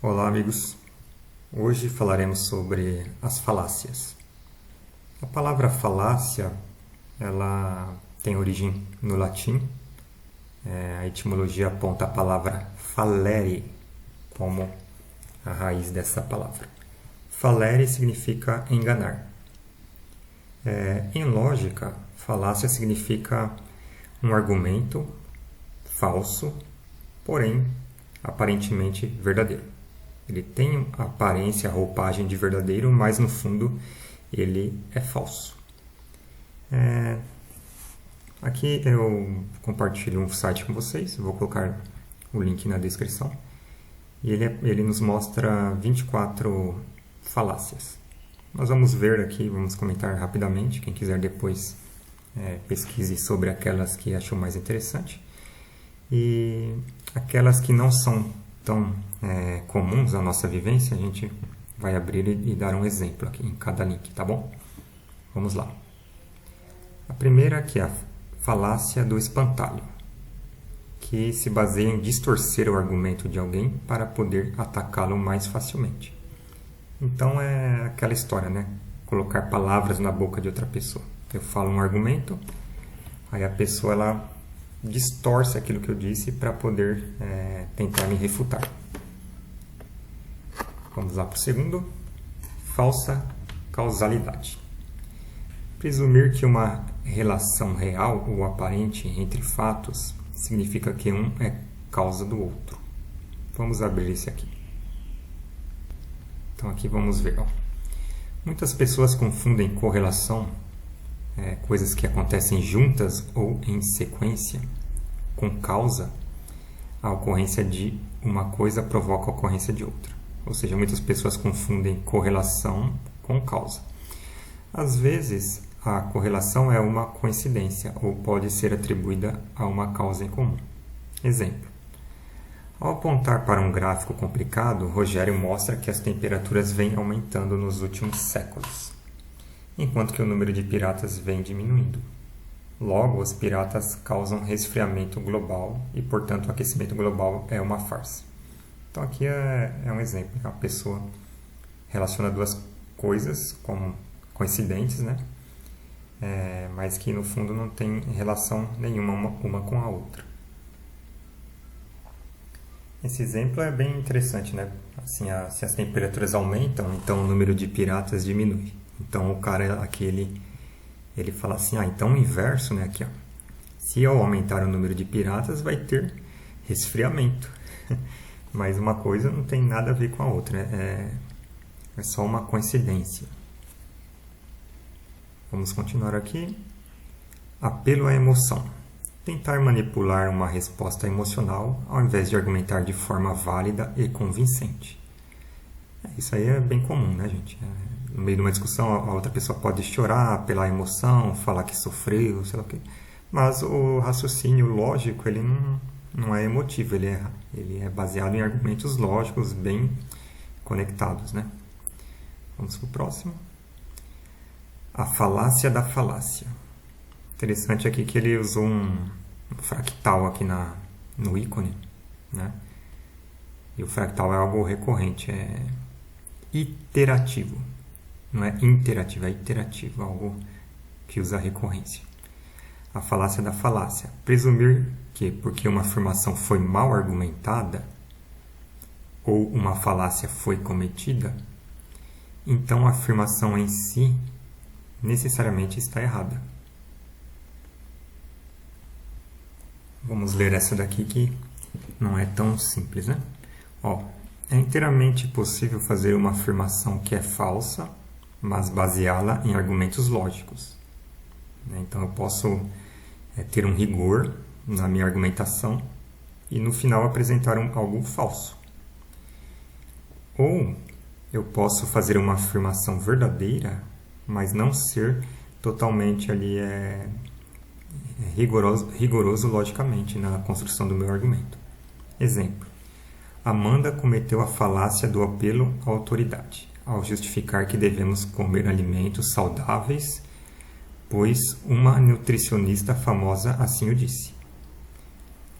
Olá, amigos. Hoje falaremos sobre as falácias. A palavra falácia, ela tem origem no latim. A etimologia aponta a palavra falere como a raiz dessa palavra. Falere significa enganar. Em lógica, falácia significa um argumento falso, porém aparentemente verdadeiro. Ele tem a aparência, a roupagem de verdadeiro, mas no fundo ele é falso. Aqui eu compartilho um site com vocês, vou colocar o link na descrição. E ele nos mostra 24 falácias. Nós vamos ver aqui, vamos comentar rapidamente. Quem quiser depois pesquise sobre aquelas que achou mais interessante. E aquelas que não são tão comuns à nossa vivência, a gente vai abrir e dar um exemplo aqui em cada link, tá bom? Vamos lá. A primeira aqui é a falácia do espantalho, que se baseia em distorcer o argumento de alguém para poder atacá-lo mais facilmente. Então é aquela história, né? Colocar palavras na boca de outra pessoa. Eu falo um argumento, aí a pessoa ela distorce aquilo que eu disse para poder tentar me refutar. Vamos lá para o segundo. Falsa causalidade. Presumir que uma relação real ou aparente entre fatos significa que um é causa do outro. Vamos abrir esse aqui. Então aqui vamos ver. Muitas pessoas confundem correlação, coisas que acontecem juntas ou em sequência, com causa. A ocorrência de uma coisa provoca a ocorrência de outra. Ou seja, muitas pessoas confundem correlação com causa. Às vezes, a correlação é uma coincidência ou pode ser atribuída a uma causa em comum. Exemplo. Ao apontar para um gráfico complicado, Rogério mostra que as temperaturas vêm aumentando nos últimos séculos, enquanto que o número de piratas vem diminuindo. Logo, os piratas causam resfriamento global e, portanto, o aquecimento global é uma farsa. Então, aqui é um exemplo. Uma pessoa relaciona duas coisas como coincidentes, né? Mas que, no fundo, não tem relação nenhuma uma com a outra. Esse exemplo é bem interessante, né? Assim, se as temperaturas aumentam, então o número de piratas diminui. Então, o cara aqui, ele fala assim, então o inverso, né? Aqui, se eu aumentar o número de piratas, vai ter resfriamento. Mas uma coisa não tem nada a ver com a outra, né? É só uma coincidência. Vamos continuar aqui. Apelo à emoção. Tentar manipular uma resposta emocional ao invés de argumentar de forma válida e convincente. Isso aí é bem comum, né, gente? No meio de uma discussão, a outra pessoa pode chorar pela emoção, falar que sofreu, sei lá o quê. Mas o raciocínio lógico, ele não é emotivo, ele é baseado em argumentos lógicos bem conectados, né? Vamos para o próximo. A falácia da falácia. Interessante aqui que ele usou um fractal aqui no ícone, né? E o fractal é algo recorrente, é iterativo. Não é interativo, é iterativo, algo que usa recorrência. A falácia da falácia. Presumir que, porque uma afirmação foi mal argumentada, ou uma falácia foi cometida, então a afirmação em si necessariamente está errada. Vamos ler essa daqui que não é tão simples, né? É inteiramente possível fazer uma afirmação que é falsa, mas baseá-la em argumentos lógicos. Então eu posso ter um rigor na minha argumentação e no final apresentar algo falso. Ou eu posso fazer uma afirmação verdadeira, mas não ser totalmente ali rigoroso logicamente na construção do meu argumento. Exemplo. Amanda cometeu a falácia do apelo à autoridade, ao justificar que devemos comer alimentos saudáveis, pois uma nutricionista famosa assim o disse.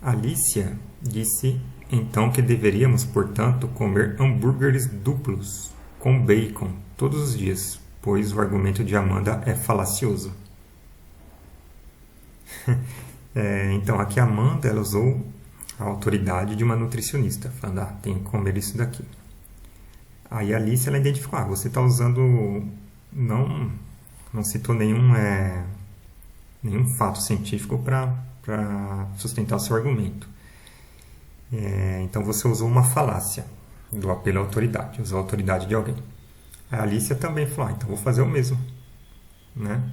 Alicia disse Então que deveríamos, portanto, comer hambúrgueres duplos com bacon todos os dias, pois o argumento de Amanda é falacioso. Então aqui a Amanda ela usou a autoridade de uma nutricionista, falando, tem que comer isso daqui. Aí a Alice ela identificou, você está usando, não citou nenhum fato científico para sustentar o seu argumento. Então você usou uma falácia do apelo à autoridade, usou a autoridade de alguém. A Alicia também falou, então vou fazer o mesmo, né?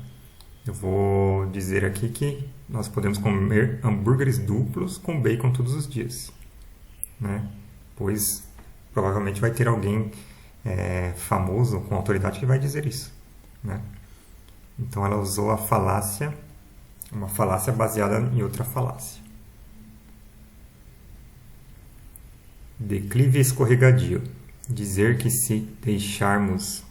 Eu vou dizer aqui que nós podemos comer hambúrgueres duplos com bacon todos os dias, né? Pois provavelmente vai ter alguém famoso com autoridade que vai dizer isso, né? Então ela usou a falácia, uma falácia baseada em outra falácia. Declive escorregadio. Dizer que se deixarmos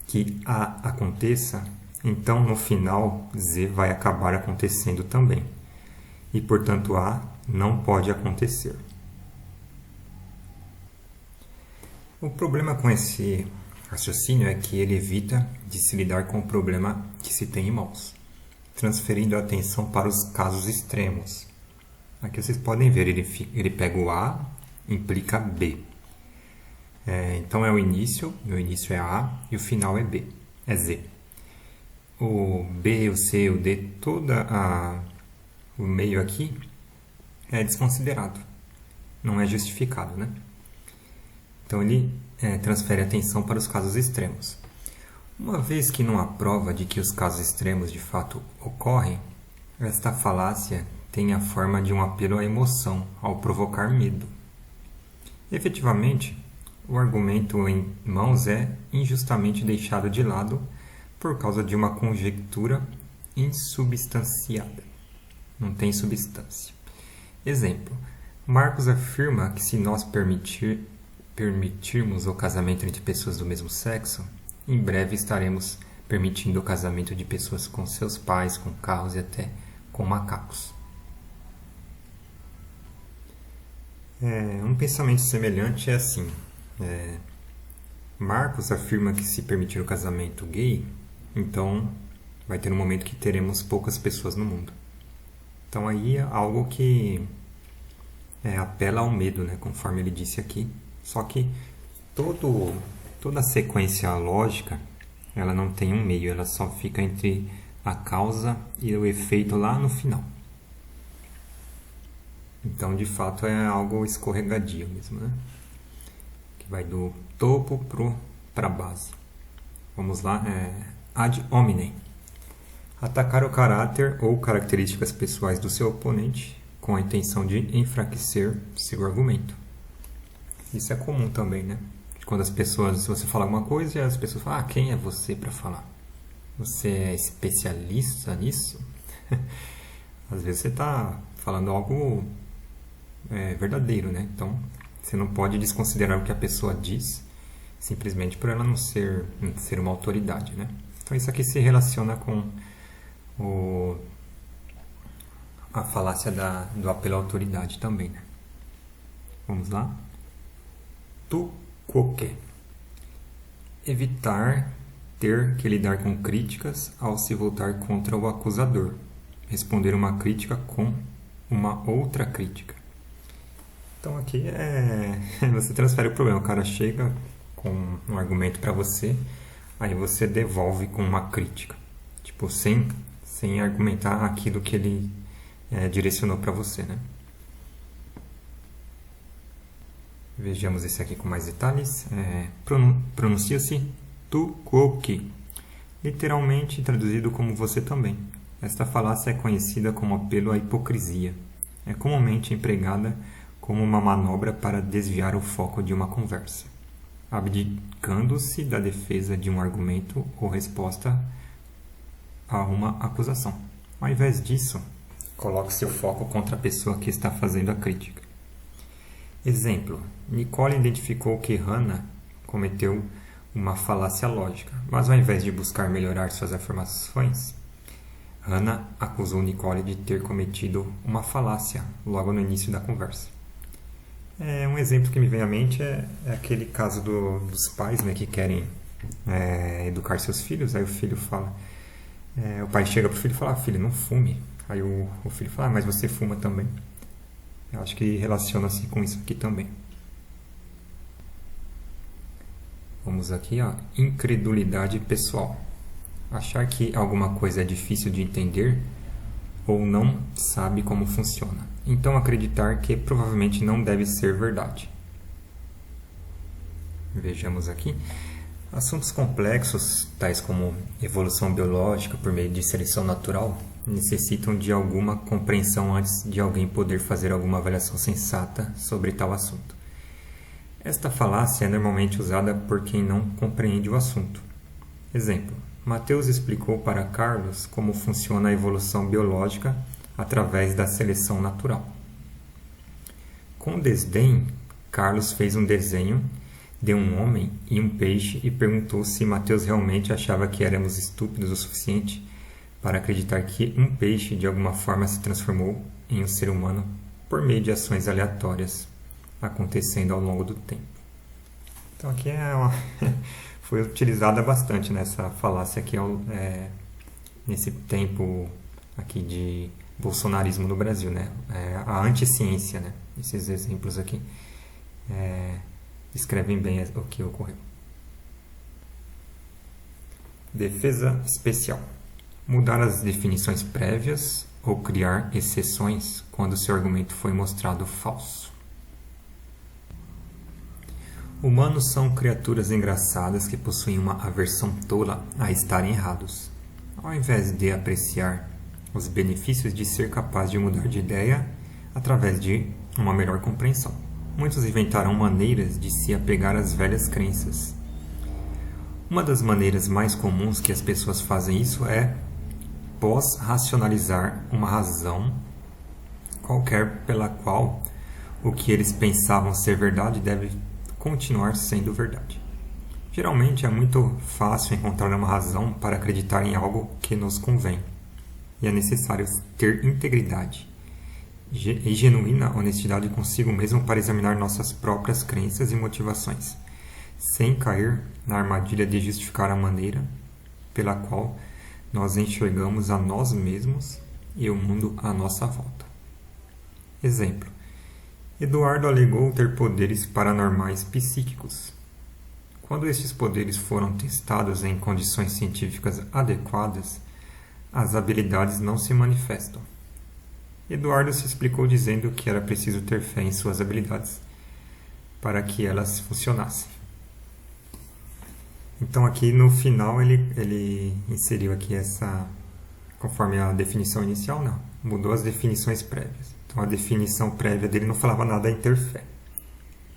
que A aconteça, então no final Z vai acabar acontecendo também. E portanto A não pode acontecer. O problema com esse raciocínio é que ele evita de se lidar com o problema que se tem em mãos, transferindo a atenção para os casos extremos. Aqui vocês podem ver, ele pega o A, implica B. Então é o início é A e o final é B, é Z. O B, o C, o D, o meio aqui é desconsiderado, não é justificado, né? Então ele transfere a atenção para os casos extremos. Uma vez que não há prova de que os casos extremos de fato ocorrem, esta falácia tem a forma de um apelo à emoção, ao provocar medo. Efetivamente, o argumento em mãos é injustamente deixado de lado por causa de uma conjectura insubstanciada. Não tem substância. Exemplo, Marcos afirma que se nós permitirmos o casamento entre pessoas do mesmo sexo, em breve estaremos permitindo o casamento de pessoas com seus pais, com carros e até com macacos. Um pensamento semelhante é assim. Marcos afirma que se permitir o casamento gay, então vai ter um momento que teremos poucas pessoas no mundo. Então aí é algo que apela ao medo, né, conforme ele disse aqui. Só que toda a sequência lógica, ela não tem um meio, ela só fica entre a causa e o efeito lá no final. Então, de fato, é algo escorregadio mesmo, né? Que vai do topo para a base. Vamos lá. Ad hominem. Atacar o caráter ou características pessoais do seu oponente com a intenção de enfraquecer seu argumento. Isso é comum também, né? Quando as pessoas, se você fala alguma coisa, as pessoas falam, quem é você para falar? Você é especialista nisso? Às vezes você está falando algo verdadeiro, né? Então, você não pode desconsiderar o que a pessoa diz simplesmente por ela não ser uma autoridade, né? Então, isso aqui se relaciona com a falácia do apelo à autoridade também, né? Vamos lá? Tu quoque. Evitar ter que lidar com críticas ao se voltar contra o acusador. Responder uma crítica com uma outra crítica. Então aqui você transfere o problema. O cara chega com um argumento para você, aí você devolve com uma crítica. Tipo, sem argumentar aquilo que ele direcionou para você, né? Vejamos esse aqui com mais detalhes. Pronuncia-se tu quoque, literalmente traduzido como você também. Esta falácia é conhecida como apelo à hipocrisia. É comumente empregada como uma manobra para desviar o foco de uma conversa, abdicando-se da defesa de um argumento ou resposta a uma acusação. Ao invés disso, coloque seu foco contra a pessoa que está fazendo a crítica. Exemplo, Nicole identificou que Hannah cometeu uma falácia lógica, mas ao invés de buscar melhorar suas afirmações, Hannah acusou Nicole de ter cometido uma falácia logo no início da conversa. Um exemplo que me vem à mente é aquele caso dos pais, né, que querem educar seus filhos. Aí o filho fala, o pai chega pro filho e fala: filho, não fume. Aí o filho fala: mas você fuma também. Eu acho que relaciona-se com isso aqui também. Vamos aqui, ó, incredulidade pessoal. Achar que alguma coisa é difícil de entender ou não sabe como funciona. Então acreditar que provavelmente não deve ser verdade. Vejamos aqui. Assuntos complexos, tais como evolução biológica por meio de seleção natural, necessitam de alguma compreensão antes de alguém poder fazer alguma avaliação sensata sobre tal assunto. Esta falácia é normalmente usada por quem não compreende o assunto. Exemplo: Mateus explicou para Carlos como funciona a evolução biológica através da seleção natural. Com desdém, Carlos fez um desenho de um homem e um peixe e perguntou se Mateus realmente achava que éramos estúpidos o suficiente para acreditar que um peixe de alguma forma se transformou em um ser humano por meio de ações aleatórias acontecendo ao longo do tempo. Então aqui foi utilizada bastante nessa falácia aqui nesse tempo aqui de bolsonarismo no Brasil, né? A anticiência, né? Esses exemplos aqui descrevem bem o que ocorreu. Defesa especial. Mudar as definições prévias ou criar exceções quando seu argumento foi mostrado falso. Humanos são criaturas engraçadas que possuem uma aversão tola a estarem errados. Ao invés de apreciar os benefícios de ser capaz de mudar de ideia através de uma melhor compreensão, muitos inventarão maneiras de se apegar às velhas crenças. Uma das maneiras mais comuns que as pessoas fazem isso é pós-racionalizar uma razão qualquer pela qual o que eles pensavam ser verdade deve continuar sendo verdade. Geralmente é muito fácil encontrar uma razão para acreditar em algo que nos convém, e é necessário ter integridade e genuína honestidade consigo mesmo para examinar nossas próprias crenças e motivações, sem cair na armadilha de justificar a maneira pela qual nós enxergamos a nós mesmos e o mundo à nossa volta. Exemplo: Eduardo alegou ter poderes paranormais psíquicos. Quando estes poderes foram testados em condições científicas adequadas, as habilidades não se manifestam. Eduardo se explicou dizendo que era preciso ter fé em suas habilidades para que elas funcionassem. Então aqui no final ele inseriu aqui conforme a definição inicial, não, mudou as definições prévias. Então a definição prévia dele não falava nada em ter fé.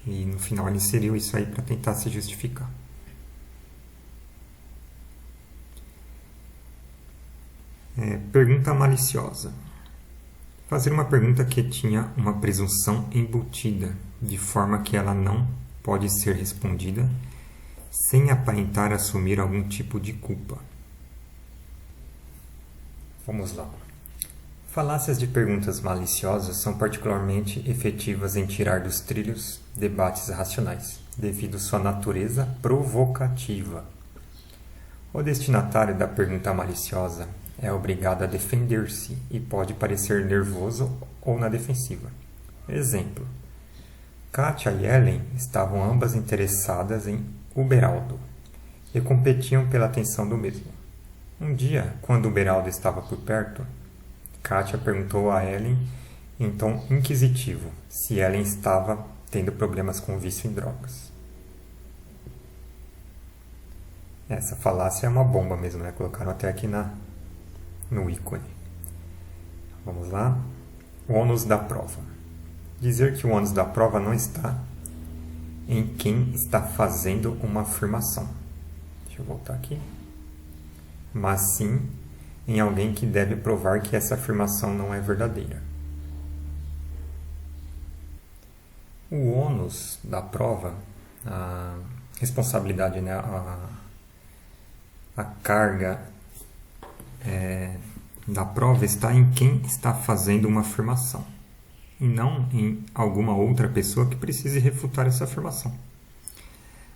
E no final ele inseriu isso aí para tentar se justificar. Pergunta maliciosa. Fazer uma pergunta que tinha uma presunção embutida, de forma que ela não pode ser respondida sem aparentar assumir algum tipo de culpa. Vamos lá. Falácias de perguntas maliciosas são particularmente efetivas em tirar dos trilhos debates racionais, devido sua natureza provocativa. O destinatário da pergunta maliciosa é obrigado a defender-se e pode parecer nervoso ou na defensiva. Exemplo: Kátia e Ellen estavam ambas interessadas em Uberaldo e competiam pela atenção do mesmo. Um dia, quando Uberaldo estava por perto, Kátia perguntou a Ellen, em tom inquisitivo, se Ellen estava tendo problemas com vício em drogas. Essa falácia é uma bomba mesmo, né? Colocaram até aqui no ícone. Vamos lá. O ônus da prova. Dizer que o ônus da prova não está em quem está fazendo uma afirmação. Deixa eu voltar aqui. Mas sim em alguém que deve provar que essa afirmação não é verdadeira. O ônus da prova, a responsabilidade, né? A carga da prova está em quem está fazendo uma afirmação. e não em alguma outra pessoa que precise refutar essa afirmação.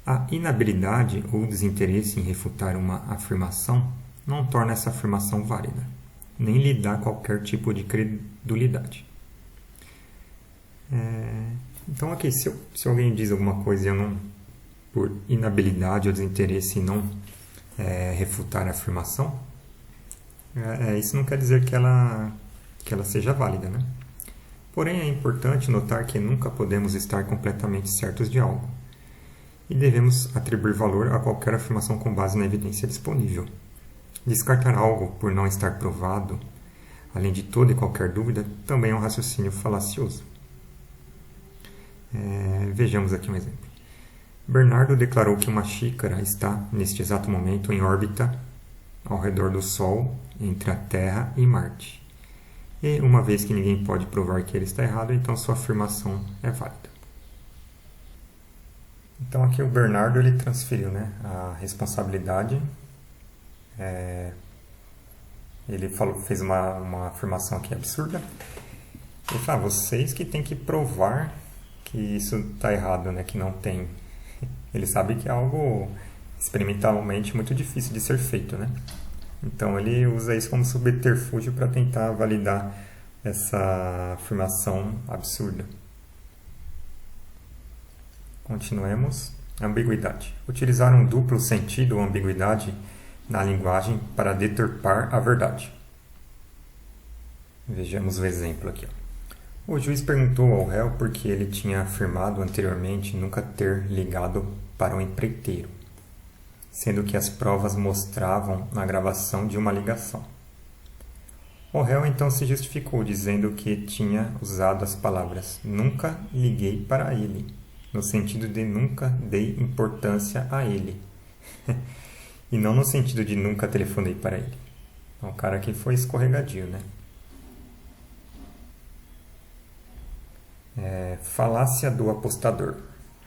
A inabilidade ou desinteresse em refutar uma afirmação não torna essa afirmação válida, nem lhe dá qualquer tipo de credulidade. Então aqui, se alguém diz alguma coisa e eu não, por inabilidade ou desinteresse, não refutar a afirmação, isso não quer dizer que ela seja válida, né? Porém, é importante notar que nunca podemos estar completamente certos de algo, e devemos atribuir valor a qualquer afirmação com base na evidência disponível. Descartar algo por não estar provado, além de toda e qualquer dúvida, também é um raciocínio falacioso. Vejamos aqui um exemplo. Bernardo declarou que uma xícara está, neste exato momento, em órbita ao redor do Sol, entre a Terra e Marte. E, uma vez que ninguém pode provar que ele está errado, então sua afirmação é válida. Então aqui o Bernardo ele transferiu, né, a responsabilidade. Ele fez uma afirmação aqui absurda. Ele falou, vocês que têm que provar que isso está errado, né, que não tem. Ele sabe que é algo experimentalmente muito difícil de ser feito, né? Então ele usa isso como subterfúgio para tentar validar essa afirmação absurda. Continuemos. Ambiguidade. Utilizar um duplo sentido ou ambiguidade na linguagem para deturpar a verdade. Vejamos o exemplo aqui. O juiz perguntou ao réu por que ele tinha afirmado anteriormente nunca ter ligado para o empreiteiro, sendo que as provas mostravam na gravação de uma ligação. O réu então se justificou, dizendo que tinha usado as palavras "nunca liguei para ele", no sentido de nunca dei importância a ele, e não no sentido de nunca telefonei para ele. Então, o cara aqui foi escorregadio, né? Falácia do apostador.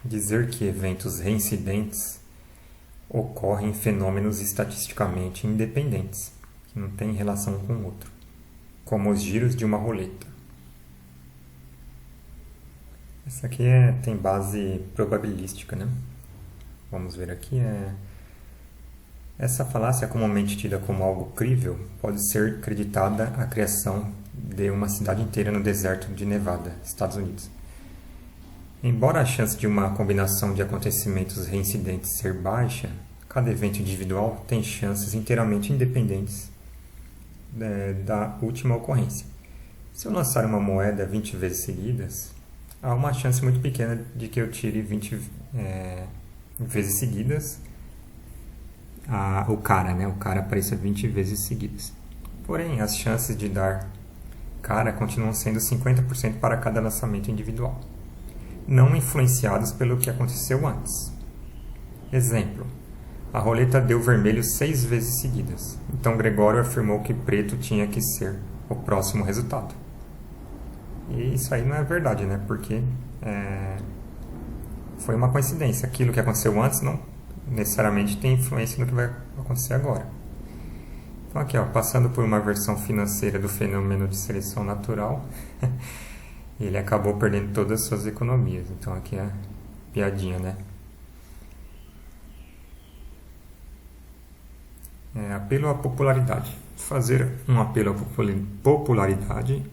Dizer que eventos reincidentes ocorrem em fenômenos estatisticamente independentes, que não têm relação com o outro, como os giros de uma roleta. Essa aqui tem base probabilística, né? Vamos ver aqui. Essa falácia, comumente tida como algo crível, pode ser creditada à criação de uma cidade inteira no deserto de Nevada, Estados Unidos. Embora a chance de uma combinação de acontecimentos reincidentes ser baixa, cada evento individual tem chances inteiramente independentes da última ocorrência. Se eu lançar uma moeda 20 vezes seguidas, há uma chance muito pequena de que eu tire 20 vezes seguidas o cara apareça 20 vezes seguidas. Porém, as chances de dar cara continuam sendo 50% para cada lançamento individual, não influenciados pelo que aconteceu antes. Exemplo: a roleta deu vermelho 6 vezes seguidas, então Gregório afirmou que preto tinha que ser o próximo resultado. E isso aí não é verdade, né? Porque foi uma coincidência. Aquilo que aconteceu antes não necessariamente tem influência no que vai acontecer agora. Então aqui, passando por uma versão financeira do fenômeno de seleção natural, ele acabou perdendo todas as suas economias. Então aqui é piadinha, né? Apelo à popularidade. Fazer um apelo à popularidade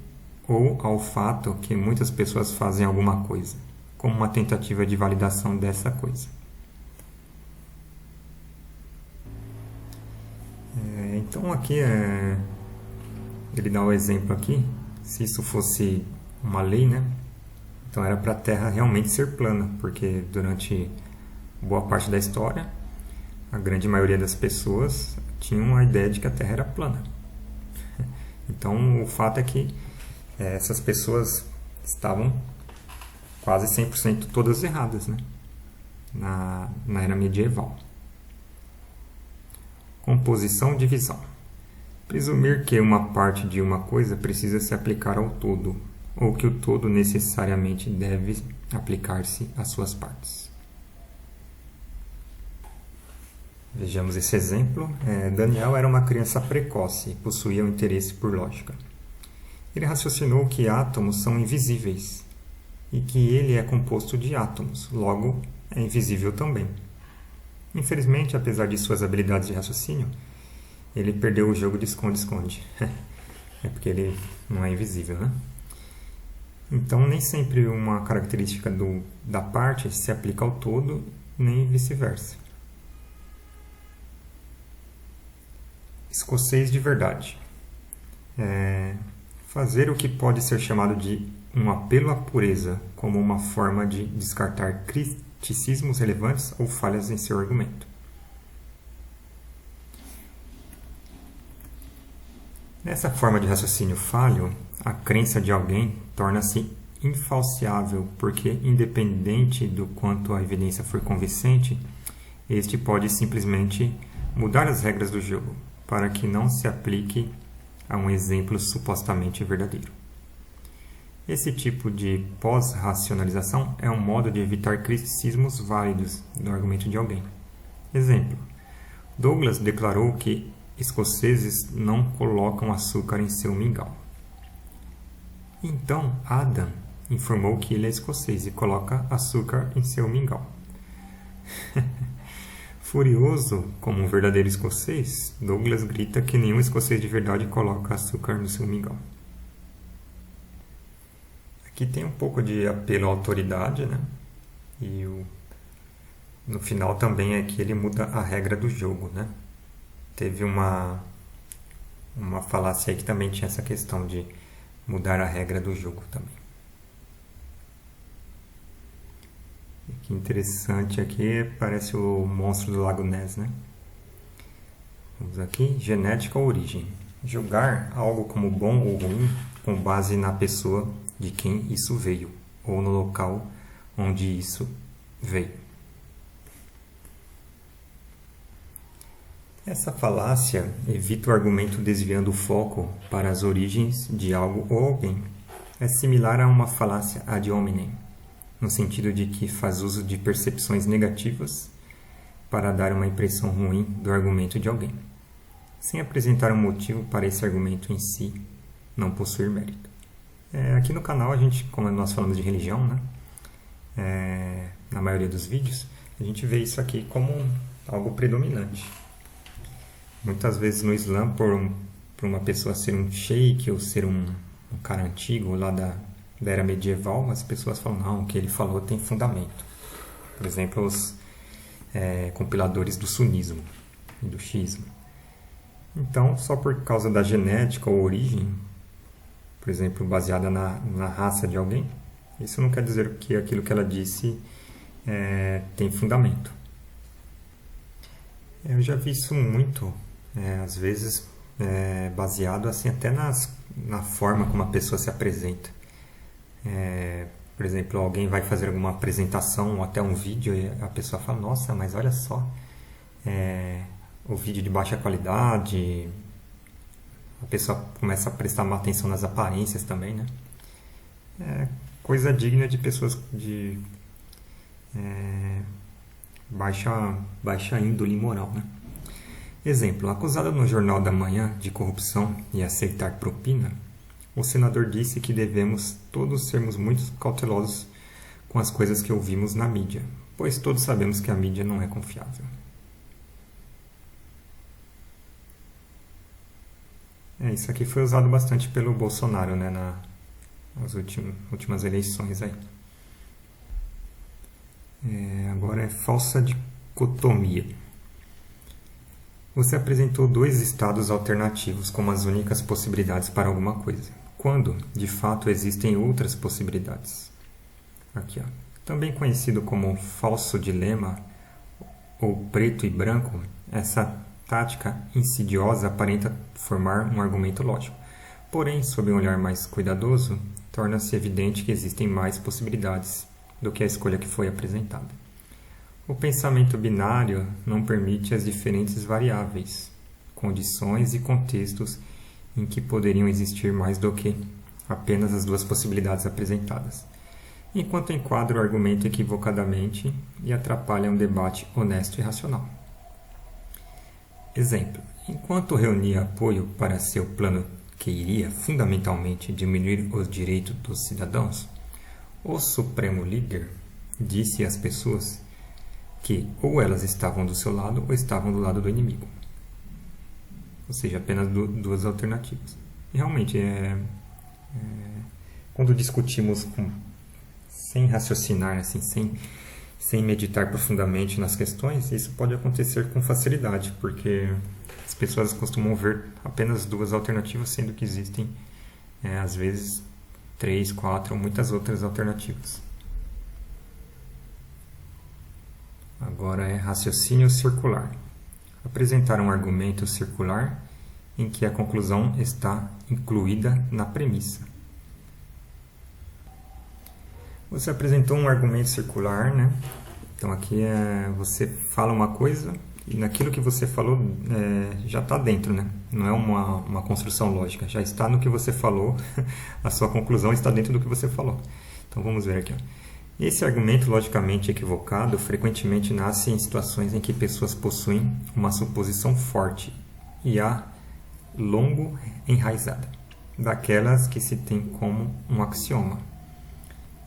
ou ao fato que muitas pessoas fazem alguma coisa, como uma tentativa de validação dessa coisa. Então aqui ele dá o exemplo aqui, se isso fosse uma lei, né? Então era para a Terra realmente ser plana, porque durante boa parte da história, a grande maioria das pessoas tinham a ideia de que a Terra era plana. Então o fato é que essas pessoas estavam quase 100% todas erradas, né? Na era medieval. Composição e divisão. Presumir que uma parte de uma coisa precisa se aplicar ao todo, ou que o todo necessariamente deve aplicar-se às suas partes. Vejamos esse exemplo. Daniel era uma criança precoce e possuía um interesse por lógica. Ele raciocinou que átomos são invisíveis e que ele é composto de átomos, logo é invisível também. Infelizmente, apesar de suas habilidades de raciocínio, ele perdeu o jogo de esconde-esconde. É porque ele não é invisível, né? Então, nem sempre uma característica da parte se aplica ao todo, nem vice-versa. Escocês de verdade. Fazer o que pode ser chamado de um apelo à pureza como uma forma de descartar criticismos relevantes ou falhas em seu argumento. Nessa forma de raciocínio falho, a crença de alguém torna-se infalciável, porque, independente do quanto a evidência for convincente, este pode simplesmente mudar as regras do jogo para que não se aplique a um exemplo supostamente verdadeiro. Esse tipo de pós-racionalização é um modo de evitar criticismos válidos no argumento de alguém. Exemplo: Douglas declarou que escoceses não colocam açúcar em seu mingau. Então, Adam informou que ele é escocês e coloca açúcar em seu mingau. Furioso como um verdadeiro escocês, Douglas grita que nenhum escocês de verdade coloca açúcar no seu mingau. Aqui tem um pouco de apelo à autoridade, né? E no final também é que ele muda a regra do jogo, né? Teve uma falácia aí que também tinha essa questão de mudar a regra do jogo também. Que interessante aqui, parece o monstro do Lago Ness, né? Vamos aqui, genética ou origem. Julgar algo como bom ou ruim com base na pessoa de quem isso veio, ou no local onde isso veio. Essa falácia evita o argumento desviando o foco para as origens de algo ou alguém. É similar a uma falácia ad hominem, no sentido de que faz uso de percepções negativas para dar uma impressão ruim do argumento de alguém, sem apresentar um motivo para esse argumento em si não possuir mérito. Aqui no canal, a gente, como nós falamos de religião, né, na maioria dos vídeos, a gente vê isso aqui como algo predominante. Muitas vezes no Islã, por uma pessoa ser um sheik ou ser um cara antigo lá da era medieval, as pessoas falam, não, o que ele falou tem fundamento. Por exemplo, os compiladores do sunismo e do xiismo. Então, só por causa da genética ou origem, por exemplo, baseada na raça de alguém, isso não quer dizer que aquilo que ela disse tem fundamento. Eu já vi isso muito, às vezes baseado assim, até na forma como a pessoa se apresenta. Por exemplo, alguém vai fazer alguma apresentação ou até um vídeo e a pessoa fala, nossa, mas olha só, o vídeo de baixa qualidade, a pessoa começa a prestar uma atenção nas aparências também, né? Coisa digna de pessoas de baixa índole moral, né? Exemplo, acusado no Jornal da Manhã de corrupção e aceitar propina, o senador disse que devemos todos sermos muito cautelosos com as coisas que ouvimos na mídia, pois todos sabemos que a mídia não é confiável. Isso aqui foi usado bastante pelo Bolsonaro, né, nas últimas eleições aí. Agora é falsa dicotomia. Você apresentou dois estados alternativos como as únicas possibilidades para alguma coisa, quando, de fato, existem outras possibilidades. Aqui, ó. Também conhecido como falso dilema ou preto e branco, essa tática insidiosa aparenta formar um argumento lógico. Porém, sob um olhar mais cuidadoso, torna-se evidente que existem mais possibilidades do que a escolha que foi apresentada. O pensamento binário não permite as diferentes variáveis, condições e contextos em que poderiam existir mais do que apenas as duas possibilidades apresentadas, enquanto enquadra o argumento equivocadamente e atrapalha um debate honesto e racional. Exemplo: enquanto reunia apoio para seu plano que iria fundamentalmente diminuir os direitos dos cidadãos, o Supremo Líder disse às pessoas que ou elas estavam do seu lado ou estavam do lado do inimigo. Ou seja, apenas duas alternativas. E realmente, quando discutimos sem raciocinar, assim, sem meditar profundamente nas questões, isso pode acontecer com facilidade, porque as pessoas costumam ver apenas duas alternativas, sendo que existem, às vezes, 3, 4 ou muitas outras alternativas. Agora é raciocínio circular. Apresentar um argumento circular em que a conclusão está incluída na premissa. Você apresentou um argumento circular, né? Então aqui você fala uma coisa e naquilo que você falou já está dentro, né? Não é uma construção lógica, já está no que você falou, a sua conclusão está dentro do que você falou. Então vamos ver aqui. Esse argumento logicamente equivocado frequentemente nasce em situações em que pessoas possuem uma suposição forte e longo enraizada, daquelas que se tem como um axioma.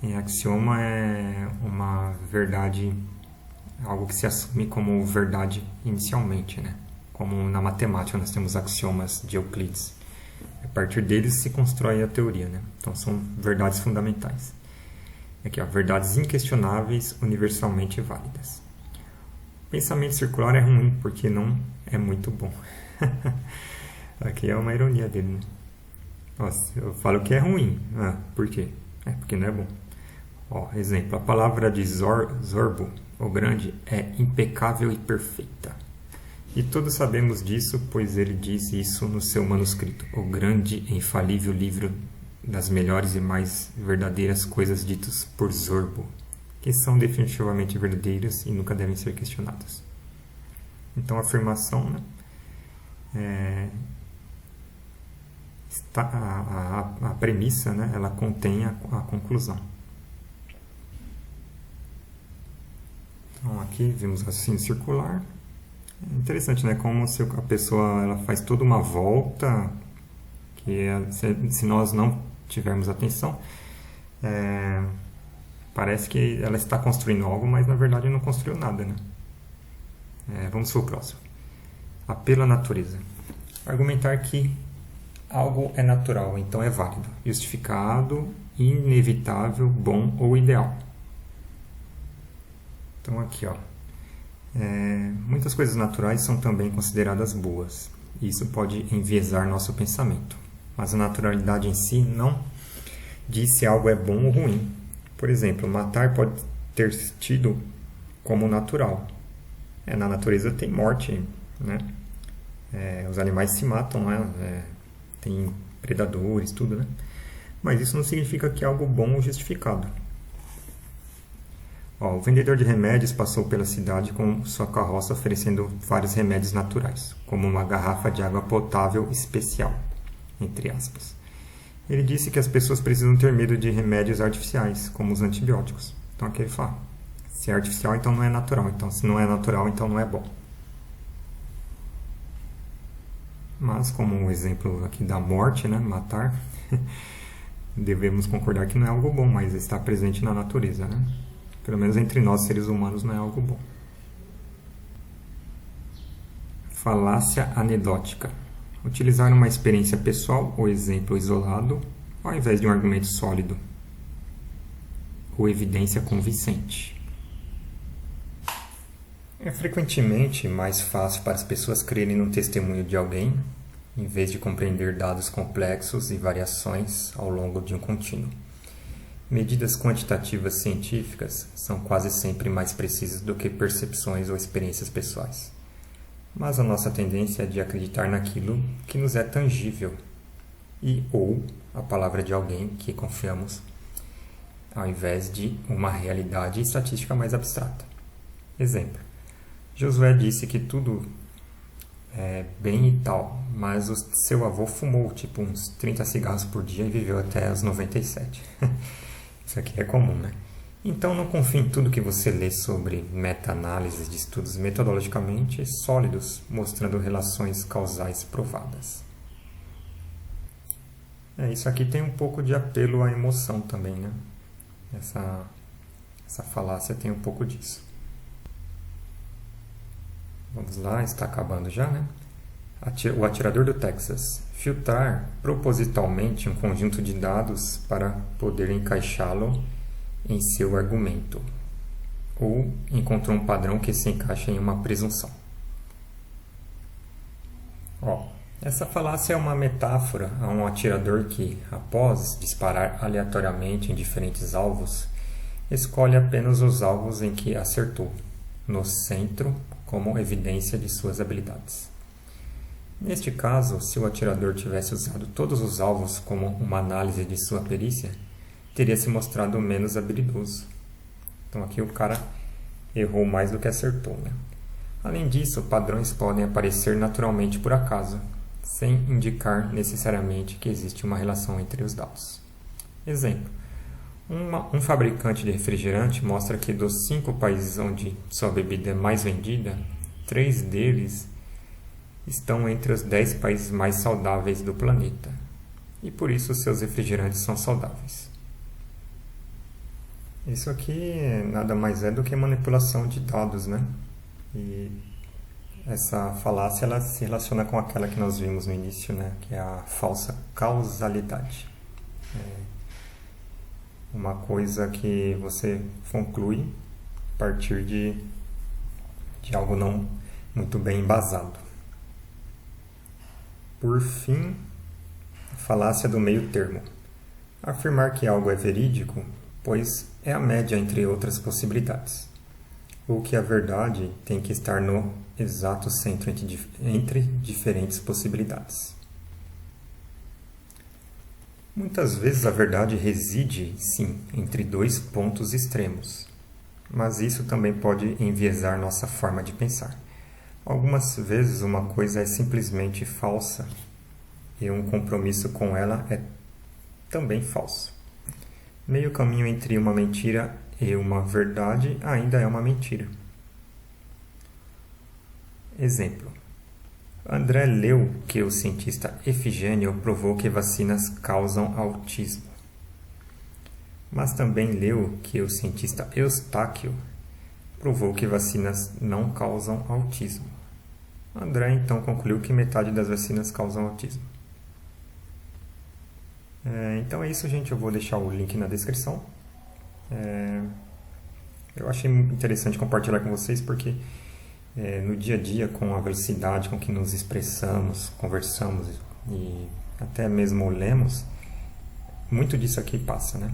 E axioma é uma verdade, algo que se assume como verdade inicialmente, né? Como na matemática nós temos axiomas de Euclides. A partir deles se constrói a teoria, né? Então são verdades fundamentais. Aqui, ó, verdades inquestionáveis, universalmente válidas. O pensamento circular é ruim porque não é muito bom. Aqui é uma ironia dele, né? Nossa, eu falo que é ruim. Por quê? Porque não é bom. Ó, exemplo, a palavra de Zorbo, o grande, é impecável e perfeita. E todos sabemos disso, pois ele diz isso no seu manuscrito, o grande e infalível livro das melhores e mais verdadeiras coisas ditas por Zorbo, que são definitivamente verdadeiras e nunca devem ser questionadas. Então a afirmação, né, a premissa, né, ela contém a conclusão. Então aqui vimos raciocínio circular. É interessante, né, como a pessoa ela faz toda uma volta que se nós não tivermos atenção, parece que ela está construindo algo, mas na verdade não construiu nada, né? Vamos para o próximo. Apelo à natureza. Argumentar que algo é natural, então é válido, justificado, inevitável, bom ou ideal. Então aqui, ó, muitas coisas naturais são também consideradas boas. Isso pode enviesar nosso pensamento. Mas a naturalidade em si não diz se algo é bom ou ruim. Por exemplo, matar pode ter tido como natural. Na natureza tem morte, né? Os animais se matam, né? Tem predadores, tudo, né? Mas isso não significa que é algo bom ou justificado. Ó, o vendedor de remédios passou pela cidade com sua carroça oferecendo vários remédios naturais, como uma garrafa de água potável especial, entre aspas. Ele disse que as pessoas precisam ter medo de remédios artificiais, como os antibióticos. Então aqui ele fala, se é artificial, então não é natural. Então se não é natural, então não é bom. Mas como o exemplo aqui da morte, né, matar, devemos concordar que não é algo bom, mas está presente na natureza, né? Pelo menos entre nós, seres humanos, não é algo bom. Falácia anedótica. Utilizar uma experiência pessoal ou exemplo isolado, ao invés de um argumento sólido ou evidência convincente. É frequentemente mais fácil para as pessoas crerem no testemunho de alguém, em vez de compreender dados complexos e variações ao longo de um contínuo. Medidas quantitativas científicas são quase sempre mais precisas do que percepções ou experiências pessoais. Mas a nossa tendência é de acreditar naquilo que nos é tangível ou a palavra de alguém que confiamos, ao invés de uma realidade estatística mais abstrata. Exemplo. Josué disse que tudo é bem e tal, mas o seu avô fumou tipo uns 30 cigarros por dia e viveu até os 97. Isso aqui é comum, né? Então não confie em tudo que você lê sobre meta-análises de estudos metodologicamente sólidos, mostrando relações causais provadas. Isso aqui tem um pouco de apelo à emoção também, né? Essa falácia tem um pouco disso. Vamos lá, está acabando já, né? O atirador do Texas. Filtrar propositalmente um conjunto de dados para poder encaixá-lo em seu argumento. Ou encontrou um padrão que se encaixa em uma presunção. Essa falácia é uma metáfora a um atirador que, após disparar aleatoriamente em diferentes alvos, escolhe apenas os alvos em que acertou, no centro, como evidência de suas habilidades. Neste caso, se o atirador tivesse usado todos os alvos como uma análise de sua perícia, teria se mostrado menos habilidoso. Então aqui o cara errou mais do que acertou, né? Além disso, padrões podem aparecer naturalmente por acaso, sem indicar necessariamente que existe uma relação entre os dados. Exemplo: um fabricante de refrigerante mostra que dos 5 países onde sua bebida é mais vendida, 3 deles estão entre os 10 países mais saudáveis do planeta, e por isso seus refrigerantes são saudáveis. Isso aqui nada mais é do que manipulação de dados, né? E essa falácia ela se relaciona com aquela que nós vimos no início, né? Que é a falsa causalidade. Uma coisa que você conclui a partir de algo não muito bem embasado. Por fim, a falácia do meio termo. Afirmar que algo é verídico, pois é a média entre outras possibilidades. Ou que a verdade tem que estar no exato centro entre diferentes possibilidades. Muitas vezes a verdade reside, sim, entre 2 pontos extremos, mas isso também pode enviesar nossa forma de pensar. Algumas vezes uma coisa é simplesmente falsa e um compromisso com ela é também falso. Meio caminho entre uma mentira e uma verdade ainda é uma mentira. Exemplo: André leu que o cientista Efigênio provou que vacinas causam autismo. Mas também leu que o cientista Eustáquio provou que vacinas não causam autismo. André então concluiu que metade das vacinas causam autismo. Então é isso, gente. Eu vou deixar o link na descrição. Eu achei interessante compartilhar com vocês porque no dia a dia, com a velocidade com que nos expressamos, conversamos e até mesmo lemos, muito disso aqui passa, né?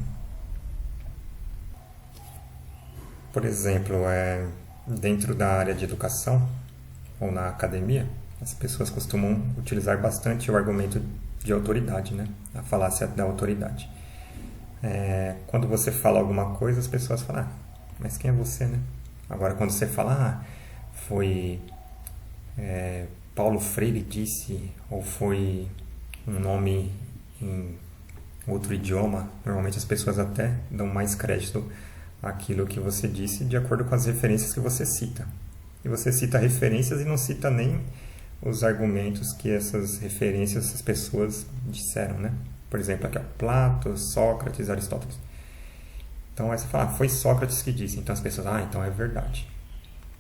Por exemplo, dentro da área de educação ou na academia, as pessoas costumam utilizar bastante o argumento de autoridade, né? A falácia da autoridade. Quando você fala alguma coisa, as pessoas falam: mas quem é você, né? Agora, quando você fala: foi Paulo Freire disse, ou foi um nome em outro idioma, normalmente as pessoas até dão mais crédito àquilo que você disse de acordo com as referências que você cita. E você cita referências e não cita nem os argumentos que essas referências, essas pessoas disseram, né? Por exemplo, aqui, Plato, Sócrates, Aristóteles. Então, aí você fala: foi Sócrates que disse. Então as pessoas: então é verdade.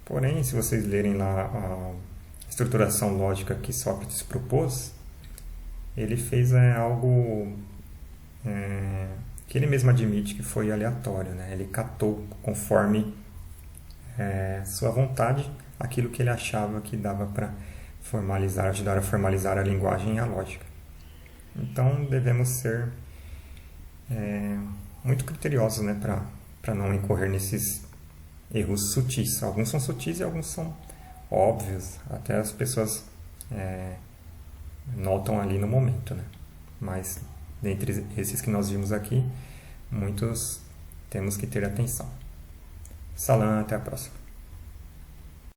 Porém, se vocês lerem lá a estruturação lógica que Sócrates propôs, ele fez algo que ele mesmo admite que foi aleatório, né? Ele catou conforme sua vontade aquilo que ele achava que dava para formalizar, ajudar a formalizar a linguagem e a lógica. Então devemos ser muito criteriosos, né, para não incorrer nesses erros sutis. Alguns são sutis e alguns são óbvios, até as pessoas notam ali no momento, né? Mas dentre esses que nós vimos aqui, muitos temos que ter atenção. Salam, até a próxima.